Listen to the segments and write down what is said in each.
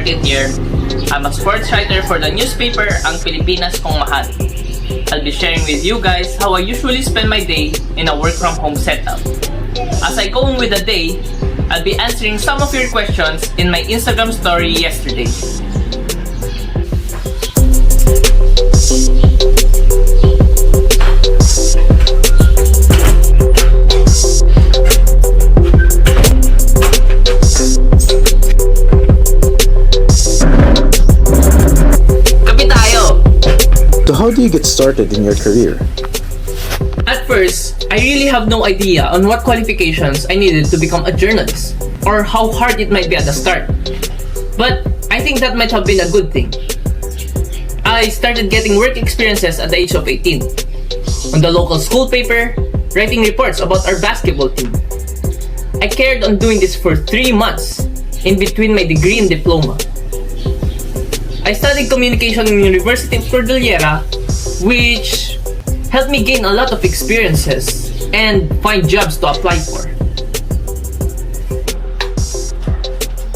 market here. I'm a sports writer for the newspaper Ang Pilipinas Kong Mahal. I'll be sharing with you guys how I usually spend my day in a work-from-home setup. As I go on with the day, I'll be answering some of your questions in my Instagram story yesterday. So how do you get started in your career? At first, I really have no idea on what qualifications I needed to become a journalist, or how hard it might be at the start. But I think that might have been a good thing. I started getting work experiences at the age of 18. On the local school paper, writing reports about our basketball team. I carried on doing this for 3 months, in between my degree and diploma. I studied communication in University of Cordilleras, which helped me gain a lot of experiences and find jobs to apply for.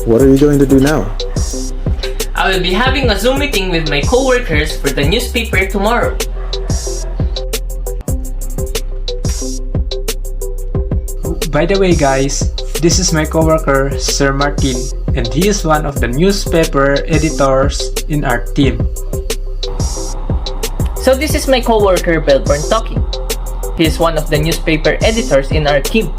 What are you going to do now? I will be having a Zoom meeting with my co-workers for the newspaper tomorrow. By the way guys, this is my coworker Sir Martin, and he is one of the newspaper editors in our team. So this is my co-worker Bellborne talking. He is one of the newspaper editors in our team.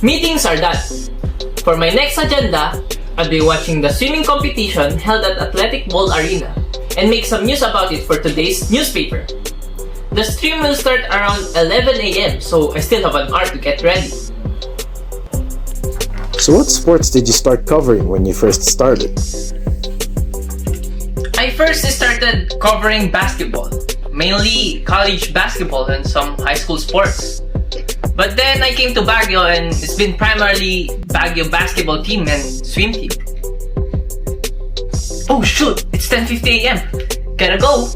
Meetings are done. For my next agenda, I'll be watching the swimming competition held at Athletic Ball Arena and make some news about it for today's newspaper. The stream will start around 11 a.m. so I still have an hour to get ready. So what sports did you start covering when you first started? I first started covering basketball, mainly college basketball and some high school sports. But then I came to Baguio and it's been primarily Baguio basketball team and swim team. Oh shoot, it's 10:50 a.m. Gotta go!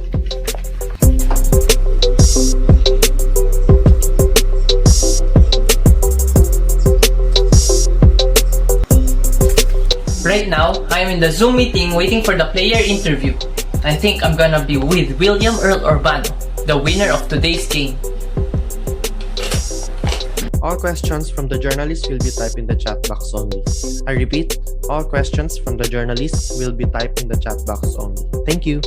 Right now, I'm in the Zoom meeting waiting for the player interview. I think I'm gonna be with Willem, Earl, Urbano, the winner of today's game. All questions from the journalists will be typed in the chat box only. I repeat, all questions from the journalists will be typed in the chat box only. Thank you.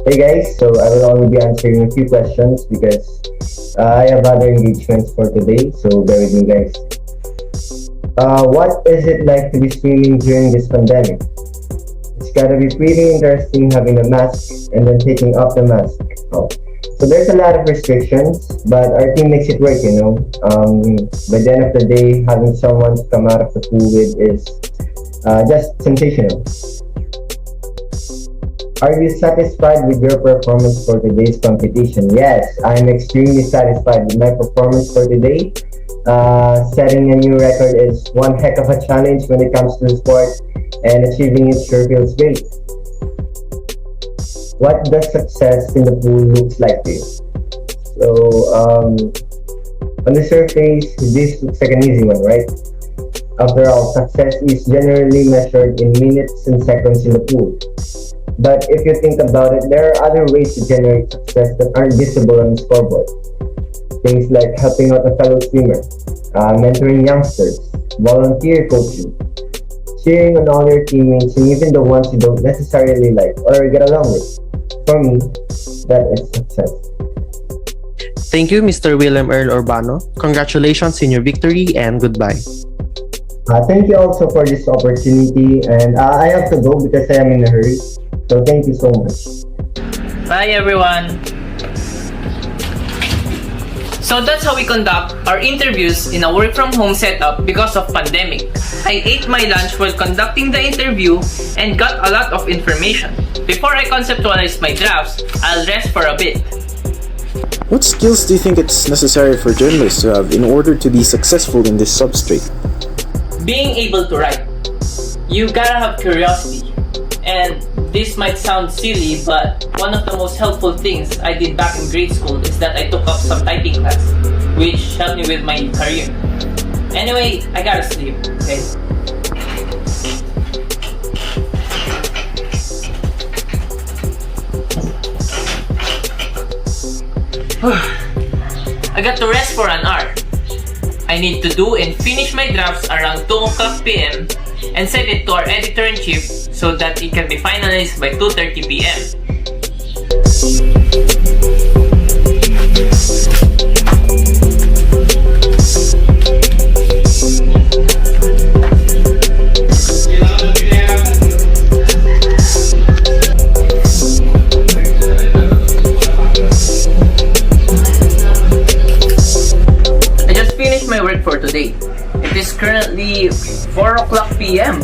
Hey guys, so I will only be answering a few questions because I have other engagements for today, so bear with me guys. What is it like to be streaming during this pandemic? It's gotta be pretty interesting having a mask and then taking off the mask. So there's a lot of restrictions, but our team makes it work, you know. By the end of the day, having someone to come out of the pool with is just sensational. Are you satisfied with your performance for today's competition? Yes, I'm extremely satisfied with my performance for today. Setting a new record is one heck of a challenge when it comes to the sport, and achieving it sure feels great. What does success in the pool looks like to you? So, on the surface, this looks like an easy one, right? After all, success is generally measured in minutes and seconds in the pool. But if you think about it, there are other ways to generate success that aren't visible on the scoreboard. Things like helping out a fellow swimmer, mentoring youngsters, volunteer coaching, cheering on all your teammates and even the ones you don't necessarily like or get along with. For me, that is success. Thank you, Mr. Willem Earl Urbano. Congratulations in your victory and goodbye. Thank you also for this opportunity, and I have to go because I am in a hurry. So thank you so much. Bye everyone! So that's how we conduct our interviews in a work-from-home setup because of pandemic. I ate my lunch while conducting the interview and got a lot of information. Before I conceptualize my drafts, I'll rest for a bit. What skills do you think it's necessary for journalists to have in order to be successful in this substrate? Being able to write. You gotta have curiosity. And this might sound silly, but one of the most helpful things I did back in grade school is that I took up some typing class, which helped me with my career. Anyway, I gotta sleep, okay? I got to rest for an hour. I need to do and finish my drafts around 2 o'clock p.m. and send it to our editor-in-chief so that it can be finalized by 2:30 p.m. My work for today. It is currently 4 o'clock p.m.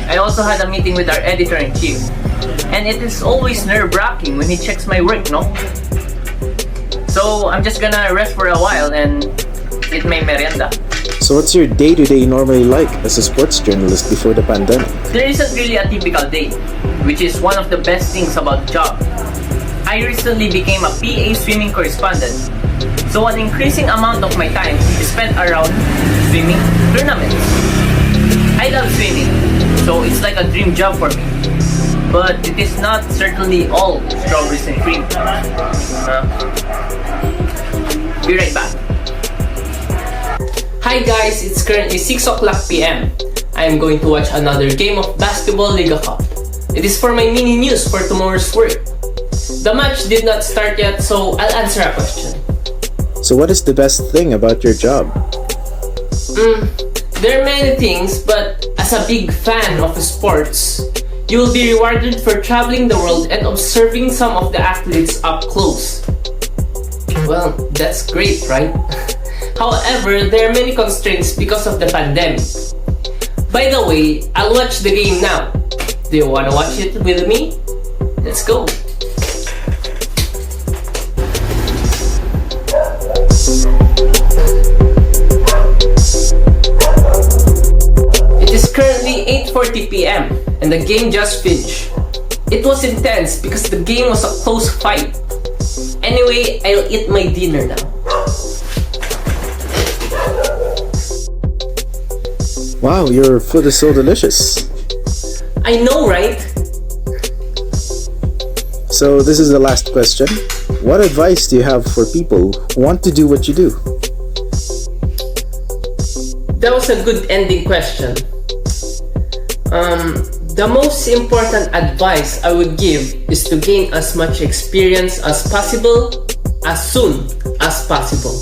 I also had a meeting with our editor-in-chief, and it is always nerve-wracking when he checks my work, no? So I'm just gonna rest for a while and eat my merienda. So what's your day-to-day normally like as a sports journalist before the pandemic? There isn't really a typical day, which is one of the best things about the job. I recently became a PA swimming correspondent, so an increasing amount of my time is spent around swimming tournaments. I love swimming, so it's like a dream job for me. But it is not certainly all strawberries and cream. Be right back. Hi guys, it's currently 6 o'clock p.m. I am going to watch another game of Basketball Liga Cup. It is for my mini news for tomorrow's work. The match did not start yet, so I'll answer a question. So what is the best thing about your job? There are many things, but as a big fan of sports, you will be rewarded for traveling the world and observing some of the athletes up close. Well, that's great, right? However, there are many constraints because of the pandemic. By the way, I'll watch the game now. Do you wanna watch it with me? Let's go! It is currently 8:40 p.m. and the game just finished. It was intense because the game was a close fight. Anyway, I'll eat my dinner now. Wow, your food is so delicious. I know, right? So this is the last question. What advice do you have for people who want to do what you do? That was a good ending question. The most important advice I would give is to gain as much experience as possible, as soon as possible.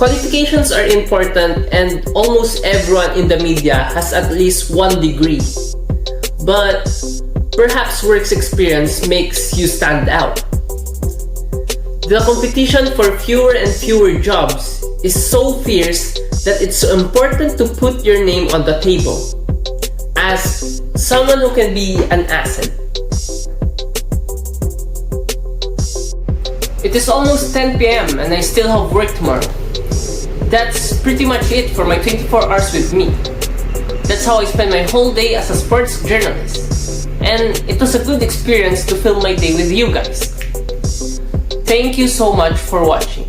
Qualifications are important and almost everyone in the media has at least 1 degree. But perhaps work experience makes you stand out. The competition for fewer and fewer jobs is so fierce that it's so important to put your name on the table as someone who can be an asset. It is almost 10 p.m. and I still have work tomorrow. That's pretty much it for my 24 hours with me. That's how I spend my whole day as a sports journalist. And it was a good experience to film my day with you guys. Thank you so much for watching.